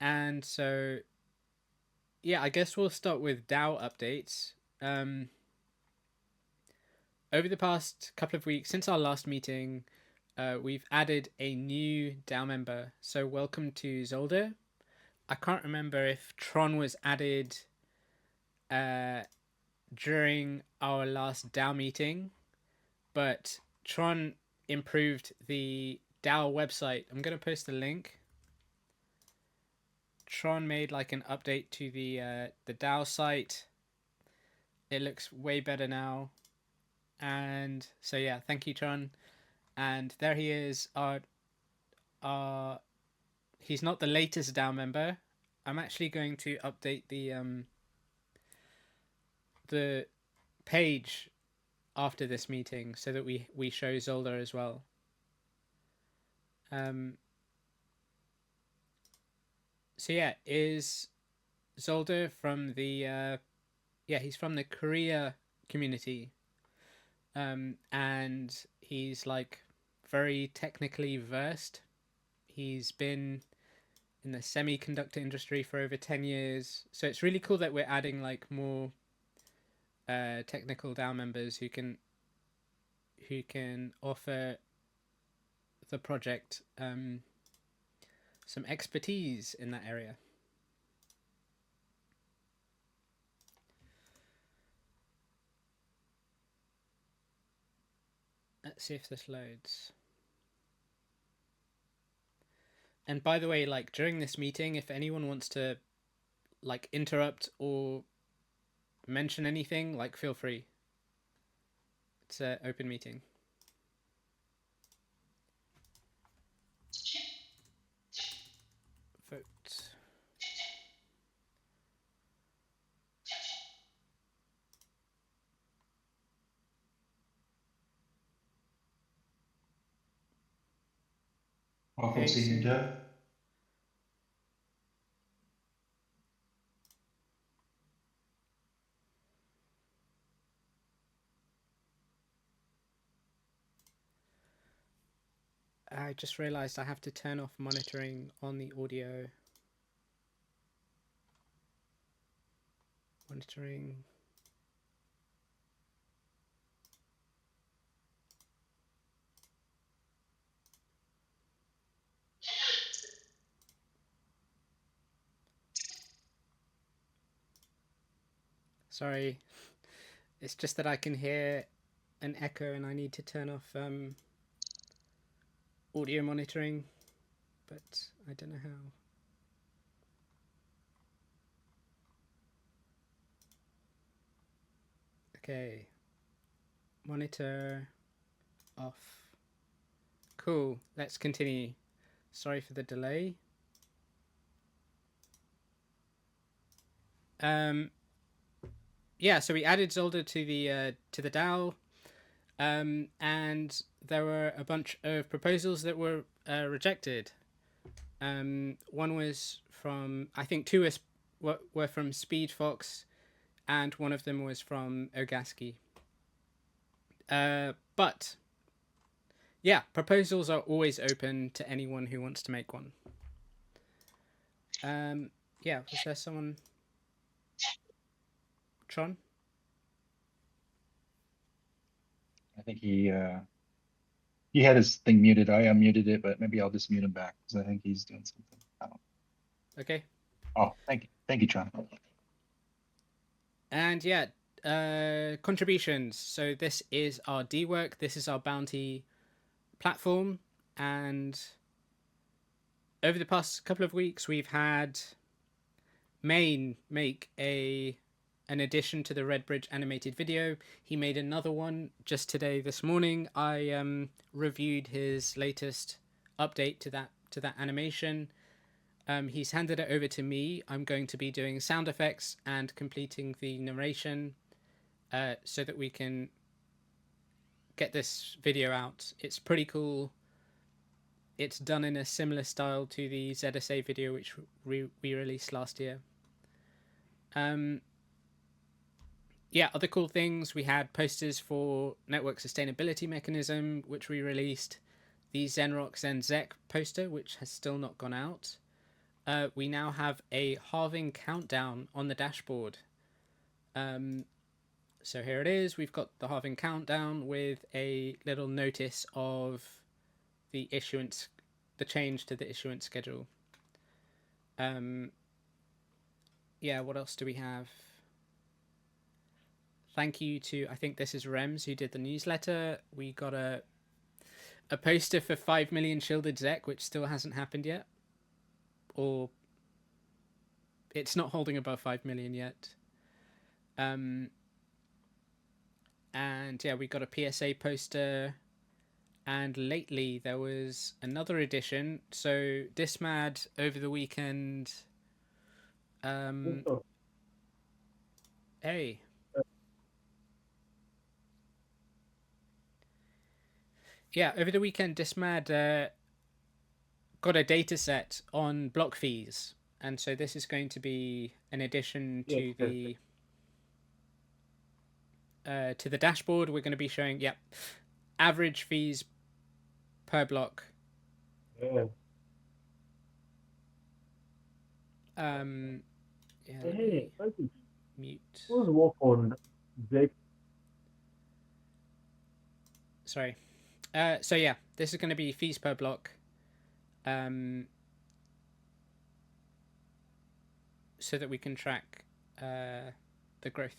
And so, yeah, I guess we'll start with DAO updates. Um, Over the past couple of weeks, since our last meeting, we've added a new DAO member. So, welcome to Zolder. I can't remember if Tron was added uh, during our last DAO meeting, but Tron improved the DAO website. I'm going to post the link. Tron made like an update to the DAO site. It looks way better now. And so yeah, thank you, Tron. And there he is. Our He's not the latest DAO member. I'm actually going to update the page after this meeting so that we show Zolder as well. Um. So yeah, is Zolder from the yeah, he's from the Korea community. And he's like very technically versed. He's been in the semiconductor industry for over 10 years. So it's really cool that we're adding like more technical DAO members who can offer the project some expertise in that area. Let's see if this loads. And by the way, like during this meeting, if anyone wants to like interrupt or mention anything, like feel free. It's an open meeting. Vote. Welcome, Hey, Senior Senior. Jeff. I just realized I have to turn off monitoring on the audio. Monitoring. Sorry, it's just that I can hear an echo and I need to turn off audio monitoring, but I don't know how. Okay, monitor off. Cool, let's continue. Sorry for the delay. Yeah, so we added Zolder to the DAO, and there were a bunch of proposals that were rejected. One was from, I think two were from Speedfox, and one of them was from Ogaski. But yeah, proposals are always open to anyone who wants to make one. Yeah, was there someone? Tron? I think he had his thing muted. I unmuted it, but maybe I'll just mute him back because I think he's doing something. I don't Okay. Oh, thank you, John. And yeah, contributions. So this is our D work. This is our bounty platform, and over the past couple of weeks, we've had Main make an addition to the Red Bridge animated video. He made another one just today, this morning. I reviewed his latest update to that animation. He's handed it over to me. I'm going to be doing sound effects and completing the narration so that we can get this video out. It's pretty cool. It's done in a similar style to the ZSA video which we released last year. Yeah, other cool things. We had posters for Network Sustainability Mechanism, which we released. The Zenrock ZenZec poster, which has still not gone out. we now have a halving countdown on the dashboard. So here it is. We've got the halving countdown with a little notice of the issuance, the change to the issuance schedule. Yeah, what else do we have? Thank you to, I think this is Rems who did the newsletter. We got a poster for 5 million shielded Zec, which still hasn't happened yet. Or it's not holding above 5 million yet. And yeah, we got a PSA poster. And lately there was another edition. So Dismad over the weekend. Hey. Yeah, over the weekend Dismad got a data set on block fees. And so this is going to be an addition to the dashboard. We're going to be showing, average fees per block. Yeah. Yeah, Hey, mute. who's work on Zec? Sorry. So yeah, this is going to be fees per block. So that we can track the growth.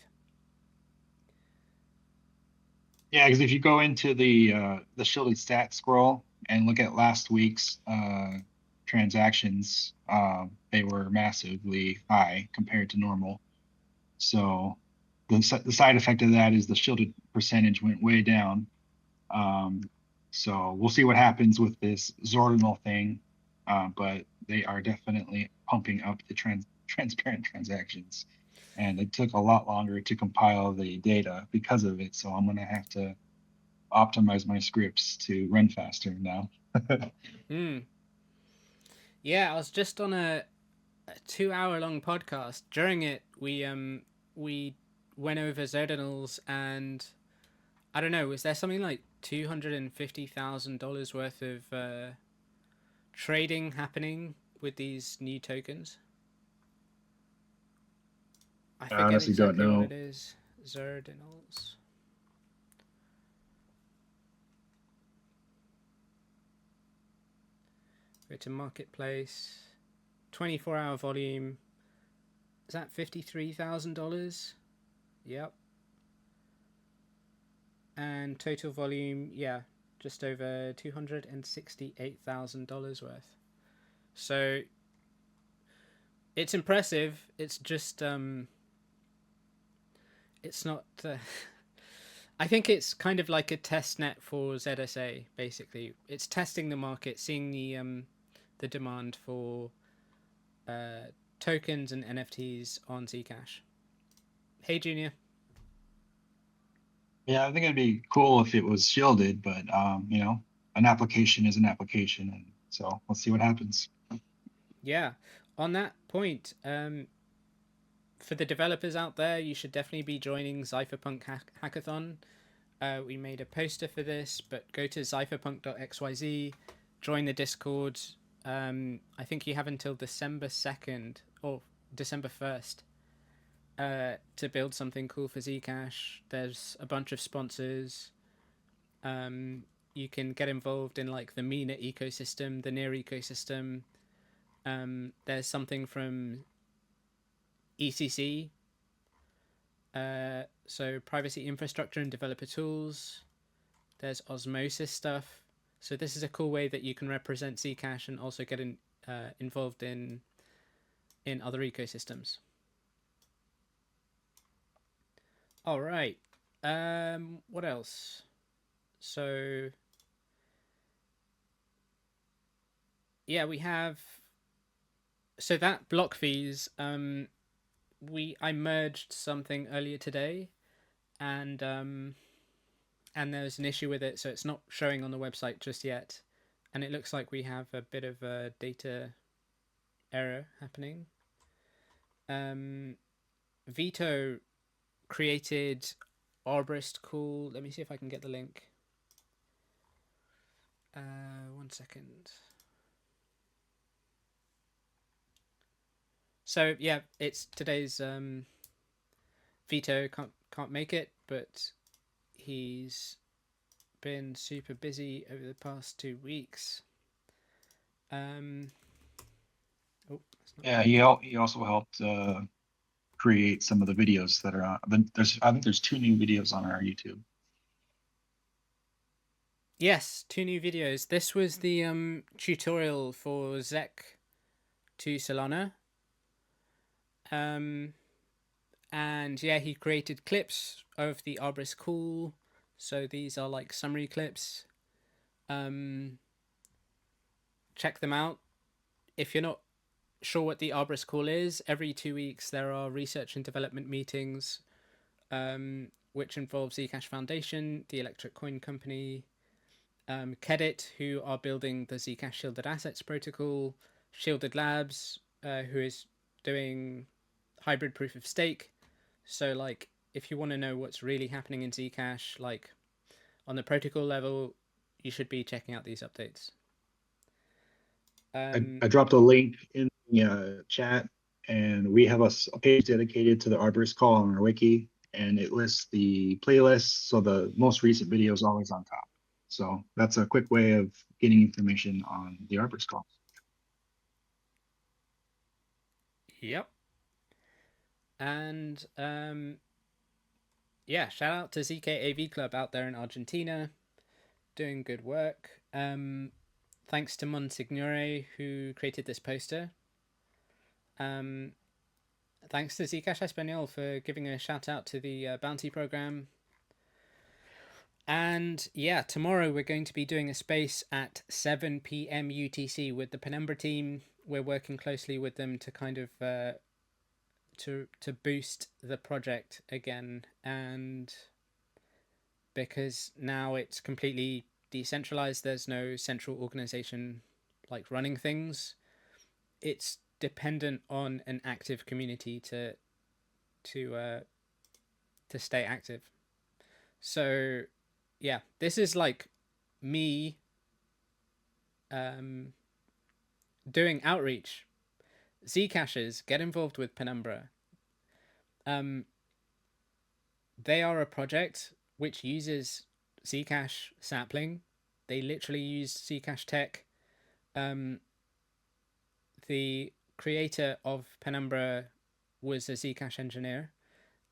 Yeah, because if you go into the shielded stat scroll and look at last week's transactions, they were massively high compared to normal. So the side effect of that is the shielded percentage went way down. So we'll see what happens with this Zordinal thing, but they are definitely pumping up the transparent transactions. And it took a lot longer to compile the data because of it. So I'm going to have to optimize my scripts to run faster now. Yeah, I was just on a 2-hour-long podcast. During it, we went over Zodinals, and I don't know, was there something like $250,000 worth of trading happening with these new tokens? I forget honestly exactly don't know what it is. Zordinals. Go to marketplace. 24-hour volume. Is that $53,000? Yep. And total volume, yeah, just over $268,000 worth. So it's impressive. It's just it's not. I think it's kind of like a test net for ZSA. Basically, it's testing the market, seeing the demand for tokens and NFTs on Zcash. Hey, Junior. Yeah, I think it'd be cool if it was shielded, but an application is an application, and so let's see what happens. Yeah, on that point, for the developers out there, you should definitely be joining Cypherpunk Hackathon. We made a poster for this, but go to cypherpunk.xyz, join the Discord. I think you have until December 2nd or December 1st to build something cool for Zcash. There's a bunch of sponsors. You can get involved in like the MENA ecosystem, the NEAR ecosystem. There's something from ECC, so privacy infrastructure and developer tools. There's osmosis stuff. So this is a cool way that you can represent Zcash and also get involved in other ecosystems. All right. What else? So yeah, we have. So that block fees. I merged something earlier today, and there's an issue with it, so it's not showing on the website just yet, and it looks like we have a bit of a data error happening. Vito created Arborist Cool. Let me see if I can get the link. 1 second. So yeah, it's today's Vito can't make it, but he's been super busy over the past 2 weeks. Oh, that's not Yeah, he also helped create some of the videos that are on. I think there's 2 new videos on our YouTube. Yes, 2 new videos. This was the tutorial for Zec to Solana. And yeah, he created clips of the Arbris call. So these are like summary clips. Check them out. If you're not sure what the Arbris call is, every 2 weeks there are research and development meetings, which involve Zcash Foundation, the Electric Coin Company, Kedit, who are building the Zcash Shielded Assets protocol, Shielded Labs, who is doing hybrid proof of stake. So, like, if you want to know what's really happening in Zcash, like on the protocol level, you should be checking out these updates. I dropped a link in the chat, and we have a page dedicated to the Arborist call on our wiki, and it lists the playlists. So the most recent video is always on top. So that's a quick way of getting information on the Arborist call. Yep. And yeah, shout out to ZKAV Club out there in Argentina, doing good work. Thanks to Monsignore who created this poster. Thanks to Zcash Espanol for giving a shout out to the bounty program. And yeah, tomorrow we're going to be doing a space at 7 p.m. UTC with the Penumbra team. We're working closely with them to kind of to boost the project again, and because now it's completely decentralized, there's no central organization like running things. It's dependent on an active community to stay active. So yeah, this is like me doing outreach. Zcashers, get involved with Penumbra. They are a project which uses Zcash sapling. They literally use Zcash tech. The creator of Penumbra was a Zcash engineer,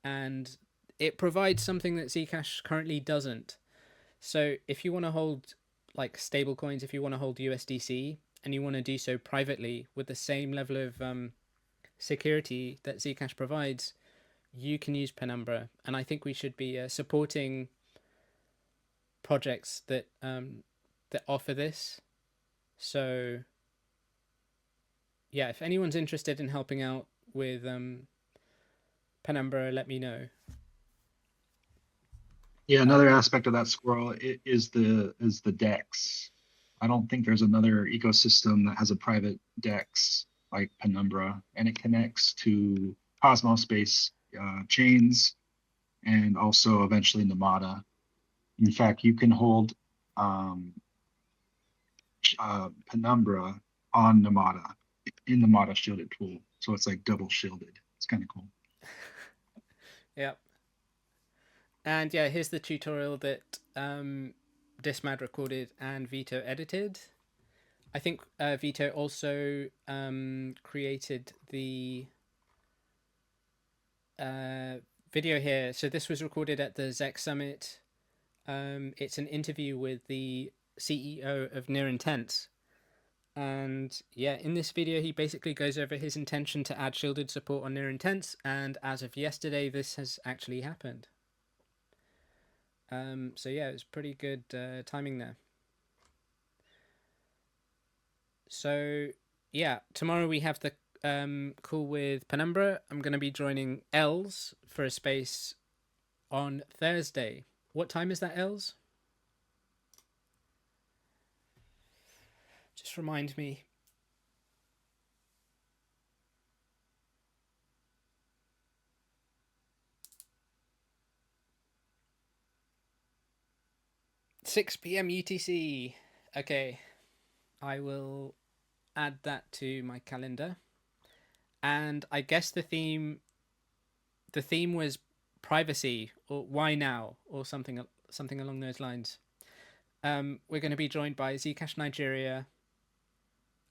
and it provides something that Zcash currently doesn't. So if you want to hold like stable coins, if you want to hold USDC and you want to do so privately with the same level of security that Zcash provides, you can use Penumbra. And I think we should be supporting projects that that offer this. So yeah, if anyone's interested in helping out with Penumbra, let me know. Yeah, another aspect of that squirrel is the DEX. I don't think there's another ecosystem that has a private DEX like Penumbra, and it connects to Cosmos based chains and also eventually Namada. In fact, you can hold Penumbra on Namada in the Namada shielded pool, so it's like double shielded. It's kind of cool. Yep. And yeah, here's the tutorial that Dismad recorded and Vito edited. I think Vito also created the video here. So this was recorded at the Zec Summit. It's an interview with the CEO of Near Intent. And yeah, in this video, he basically goes over his intention to add shielded support on Near Intents. And as of yesterday, this has actually happened. So yeah, it was pretty good timing there. So yeah, tomorrow we have the call with Penumbra. I'm going to be joining Els for a space on Thursday. What time is that, Els? Just remind me. "6 p.m. UTC. Okay, I will add that to my calendar. and I guess the theme was privacy or why now or something along those lines. We're going to be joined by Zcash Nigeria.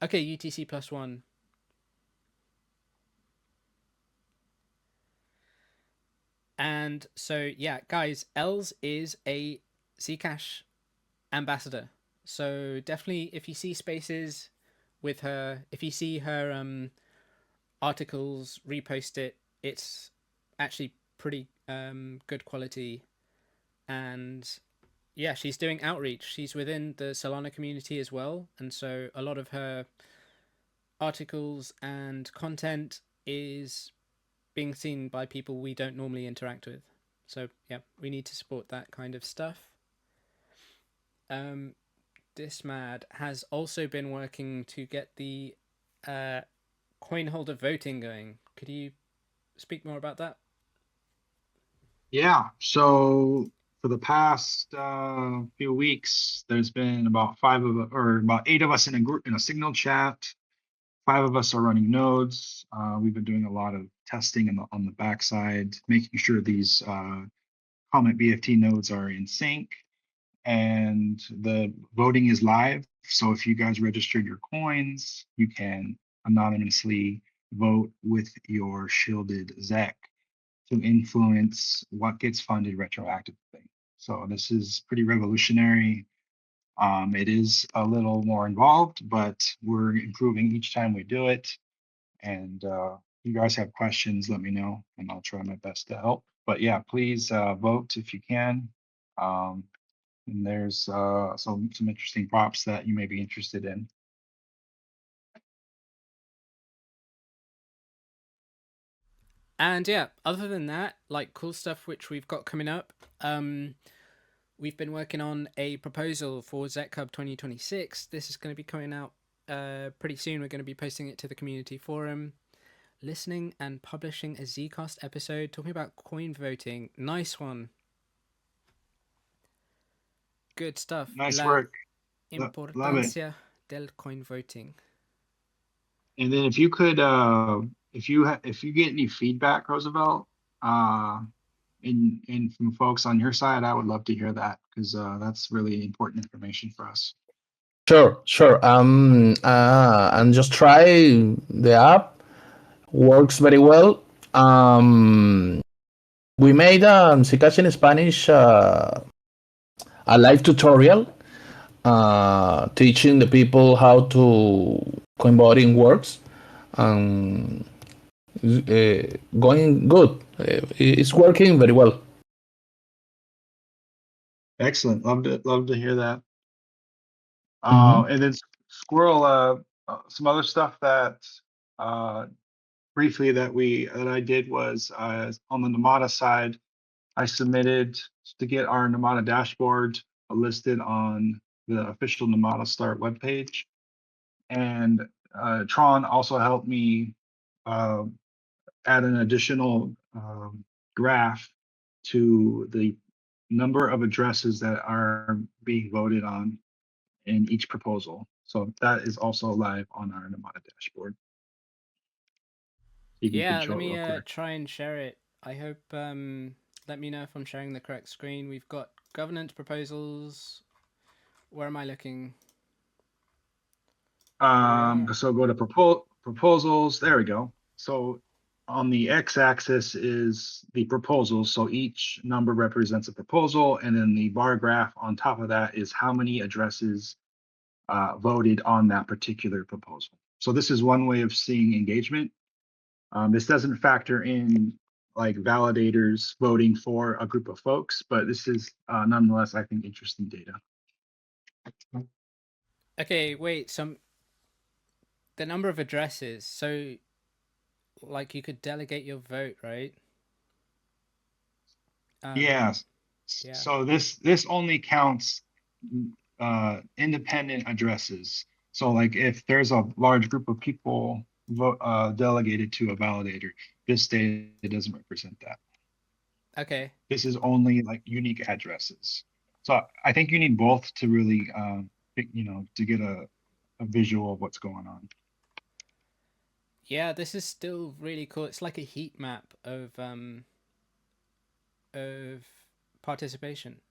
Okay, UTC +1. And so yeah, guys, Els is a Zcash ambassador. So definitely, if you see spaces with her, if you see her articles, repost it. It's actually pretty good quality, and yeah, she's doing outreach. She's within the Solana community as well, and so a lot of her articles and content is being seen by people we don't normally interact with. So yeah, we need to support that kind of stuff. Dismad has also been working to get the coin holder voting going. Could you speak more about that? Yeah. So for the past few weeks, there's been about about 8 of us in a group in a Signal chat. 5 of us are running nodes. We've been doing a lot of testing on the backside, making sure these Comet BFT nodes are in sync, and the voting is live. So if you guys registered your coins, you can anonymously vote with your shielded ZEC to influence what gets funded retroactively. So this is pretty revolutionary. It is a little more involved, but we're improving each time we do it. And you guys have questions, let me know, and I'll try my best to help. But yeah, please vote if you can. And there's some interesting props that you may be interested in. And yeah, other than that, like cool stuff which we've got coming up. We've been working on a proposal for ZecHub 2026. This is going to be coming out pretty soon. We're going to be posting it to the community forum. Listening and publishing a Zcast episode talking about coin voting. Nice one. Good stuff. Nice La work. Love it. importancia del coin voting. And then if you could, if you get any feedback, Roosevelt, in from folks on your side, I would love to hear that, because that's really important information for us. Sure, sure. And just try the app. Works very well. We made Zcash in Spanish a live tutorial teaching the people how to coin voting works. Going good. It's working very well. Excellent. Love to hear that. And then Squirrel, some other stuff that briefly that I did was on the Namada side, I submitted to get our Namada dashboard listed on the official Namada Start webpage. And Tron also helped me add an additional graph to the number of addresses that are being voted on in each proposal. So that is also live on our Namada dashboard. Yeah, let me try and share it. I hope, let me know if I'm sharing the correct screen. We've got governance proposals. Where am I looking? So go to proposals. There we go. So on the x-axis is the proposals. So each number represents a proposal, and then the bar graph on top of that is how many addresses voted on that particular proposal. So this is one way of seeing engagement. This doesn't factor in like validators voting for a group of folks, but this is nonetheless, I think, interesting data. Okay, wait, the number of addresses. So like you could delegate your vote, right? Yes. Yeah. So this only counts independent addresses. So like if there's a large group of people delegated to a validator, this data doesn't represent that. Okay. This is only like unique addresses. So I think you need both to really, to get a visual of what's going on. Yeah, this is still really cool. It's like a heat map of participation.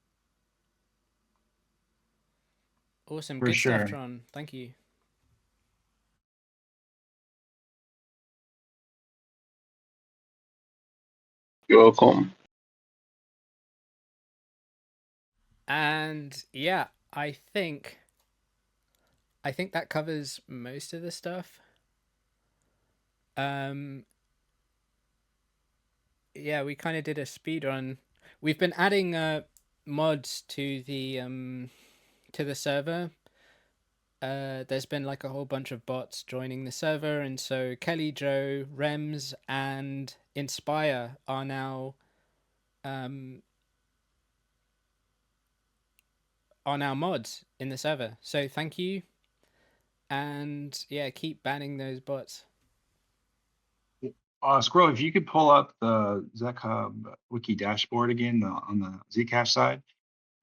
Awesome. For Good stuff, sure. Tron. Thank you. You're welcome. And yeah, I think that covers most of the stuff. Yeah, we kind of did a speed run. We've been adding mods to the server. There's been like a whole bunch of bots joining the server, and so Kelly, Joe, Rems, and Inspire are now mods in the server. So thank you, and yeah, keep banning those bots. Squirrel, if you could pull up the ZecHub wiki dashboard again on the Zcash side,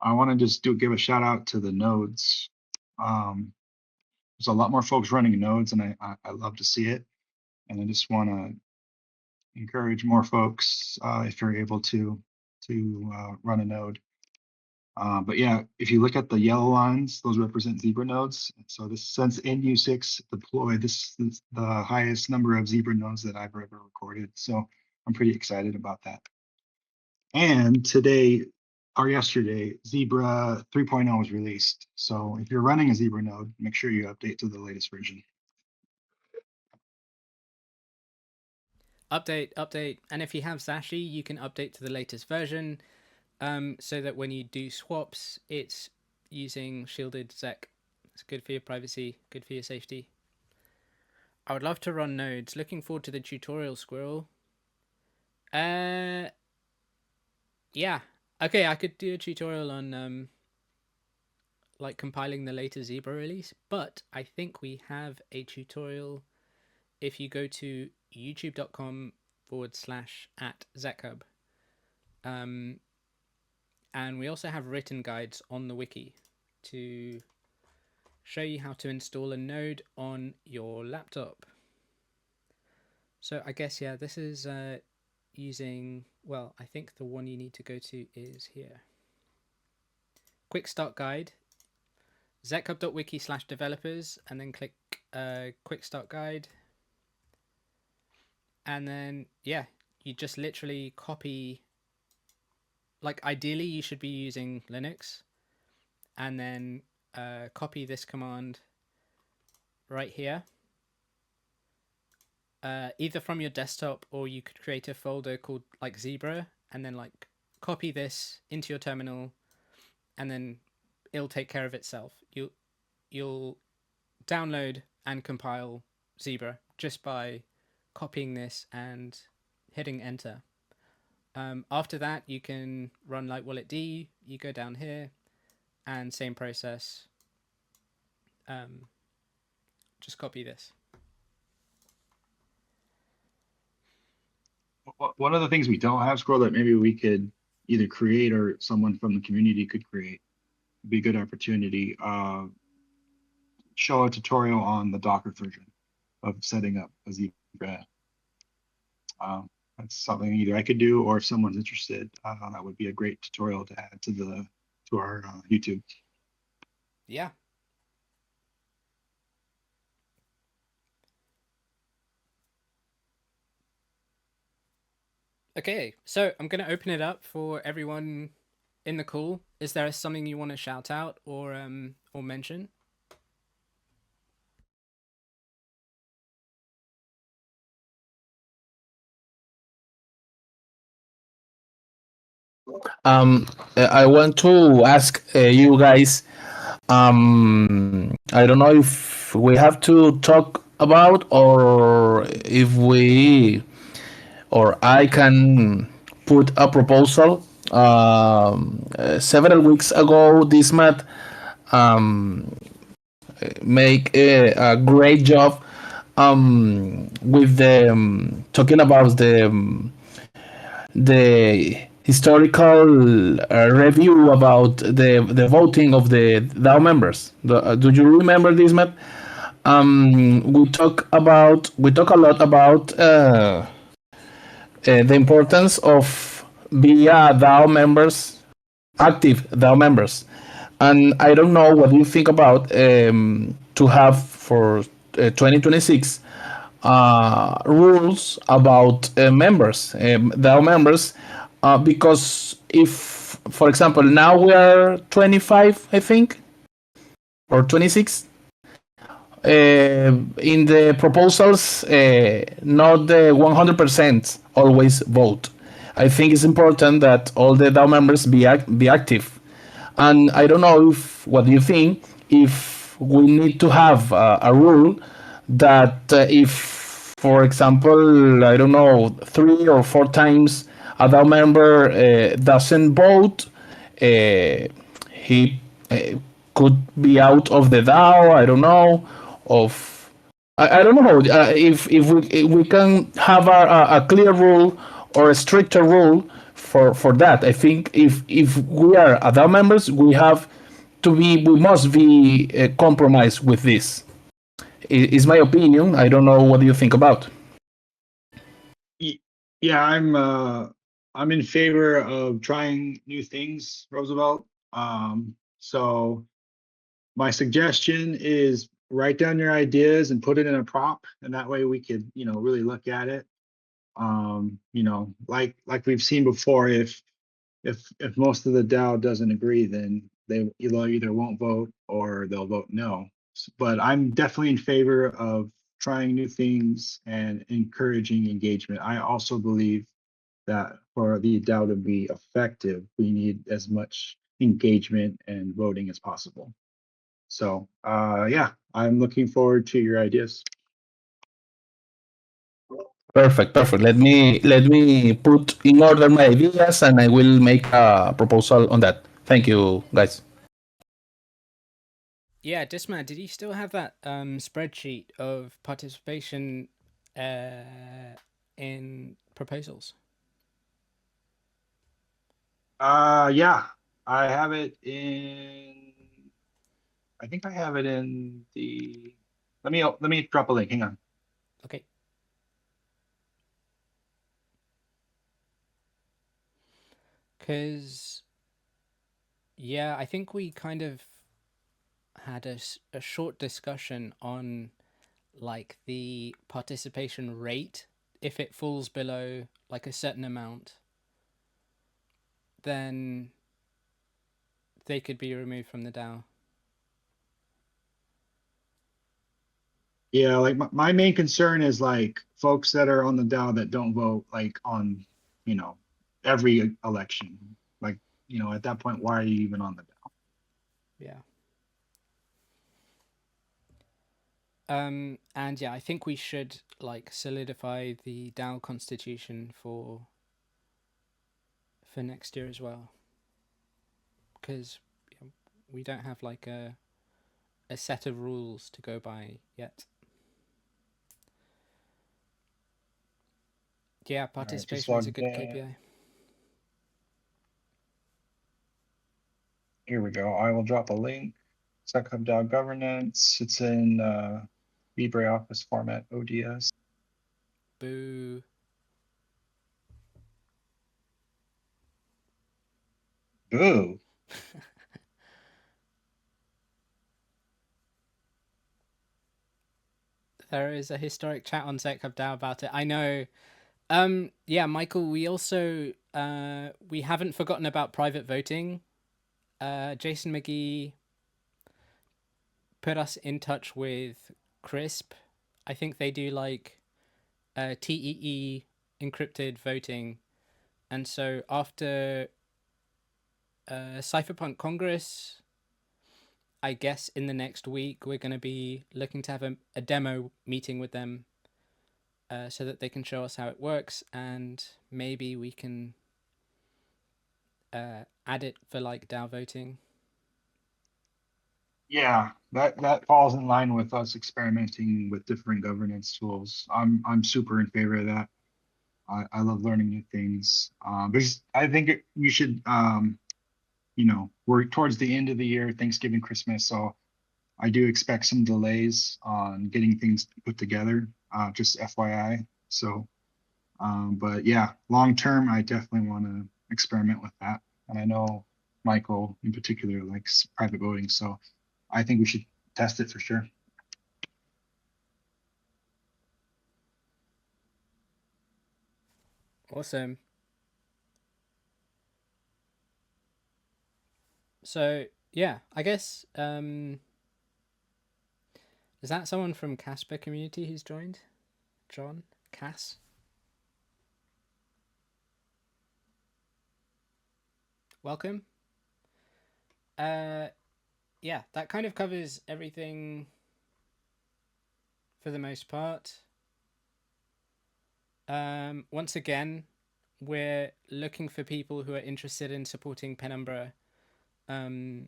I want to just give a shout out to the nodes. There's a lot more folks running nodes, and I love to see it. And I just want to encourage more folks if you're able to run a node. But yeah, if you look at the yellow lines, those represent Zebra nodes. So this since NU6 deployed, this is the highest number of Zebra nodes that I've ever recorded. So I'm pretty excited about that. And today or yesterday, Zebra 3.0 was released. So if you're running a Zebra node, make sure you update to the latest version. Update. And if you have Zashi, you can update to the latest version. So that when you do swaps, it's using shielded Zec. It's good for your privacy, good for your safety. I would love to run nodes. Looking forward to the tutorial, Squirrel. Yeah. Okay, I could do a tutorial on like compiling the later Zebra release, but I think we have a tutorial if you go to youtube.com/@ZecHub. And we also have written guides on the wiki to show you how to install a node on your laptop. So I guess, yeah, this is using, well, I think the one you need to go to is here. Quick start guide, zechub.wiki/developers, and then click quick start guide. And then, yeah, you just literally copy, like ideally you should be using Linux, and then copy this command right here, either from your desktop, or you could create a folder called like Zebra, and then like copy this into your terminal, and then it'll take care of itself. You'll download and compile Zebra just by copying this and hitting enter. After that, you can run like walletd. You go down here, and same process. Just copy this. One of the things we don't have, Squirrel, that maybe we could either create or someone from the community could create, would be a good opportunity. Show a tutorial on the Docker version of setting up a Zebra. That's something either I could do, or if someone's interested, that would be a great tutorial to add to our YouTube. Yeah. Okay, so I'm going to open it up for everyone in the call. Is there something you want to shout out or mention? I want to ask you guys. I don't know if we have to talk about, or if we, or I can put a proposal. Several weeks ago, Dismat make a great job with the talking about the historical review about the voting of the DAO members. Do you remember this, Matt? We talk a lot about the importance of being DAO members, active DAO members, and I don't know what you think about to have for 2026 rules about members, DAO members, because if, for example, now we are 25, I think, or 26. In the proposals, not the 100% always vote. I think it's important that all the DAO members be active. And I don't know if what you think, if we need to have a rule that if, for example, I don't know, 3 or 4 times a DAO member doesn't vote, he could be out of the DAO. I don't know. I don't know if we can have a clear rule or a stricter rule for that. I think if we are DAO members, we must be compromised with this. Is my opinion. I don't know what you think about. Yeah, I'm in favor of trying new things, Roosevelt. So my suggestion is write down your ideas and put it in a prop, and that way we could, really look at it. Like we've seen before, if most of the DAO doesn't agree, then they either won't vote or they'll vote no. But I'm definitely in favor of trying new things and encouraging engagement. I also believe that for the DAO to be effective, we need as much engagement and voting as possible. So yeah, I'm looking forward to your ideas. Perfect. Let me put in order my ideas, and I will make a proposal on that. Thank you, guys. Yeah, Disman, did you still have that spreadsheet of participation in proposals? Yeah, I have it in. I think I have it in the. Let me drop a link. Hang on. Okay. Because, yeah, I think we kind of had a short discussion on like the participation rate. If it falls below like a certain amount, then they could be removed from the DAO. Yeah, like my main concern is like folks that are on the DAO that don't vote like on, every election. Like, at that point, why are you even on the DAO? Yeah. And yeah, I think we should like solidify the DAO constitution for next year as well, because we don't have like a set of rules to go by yet. Yeah, participation is a good KPI. Here we go. I will drop a link. ZecHub DAO governance. It's in LibreOffice format, ODS. Boo. Boo. There is a historic chat on ZecHub DAO about it. I know. Yeah, Michael, we also we haven't forgotten about private voting. Jason McGee put us in touch with Crisp. I think they do like TEE encrypted voting. And so after Cypherpunk Congress, I guess in the next week, we're going to be looking to have a demo meeting with them so that they can show us how it works, and maybe we can add it for like DAO voting. Yeah, that falls in line with us experimenting with different governance tools. I'm super in favor of that. I love learning new things. Because I think we should we're towards the end of the year, Thanksgiving, Christmas, so I do expect some delays on getting things put together, just FYI. So, but yeah, long term, I definitely want to experiment with that. And I know Michael in particular likes private voting, so I think we should test it for sure. Awesome. So yeah, I guess is that someone from Casper community who's joined? John? Cass? Welcome. Yeah, that kind of covers everything for the most part. Once again, we're looking for people who are interested in supporting Penumbra to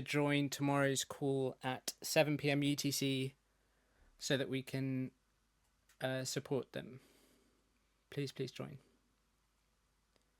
join tomorrow's call at 7 p.m. UTC so that we can support them. Please join.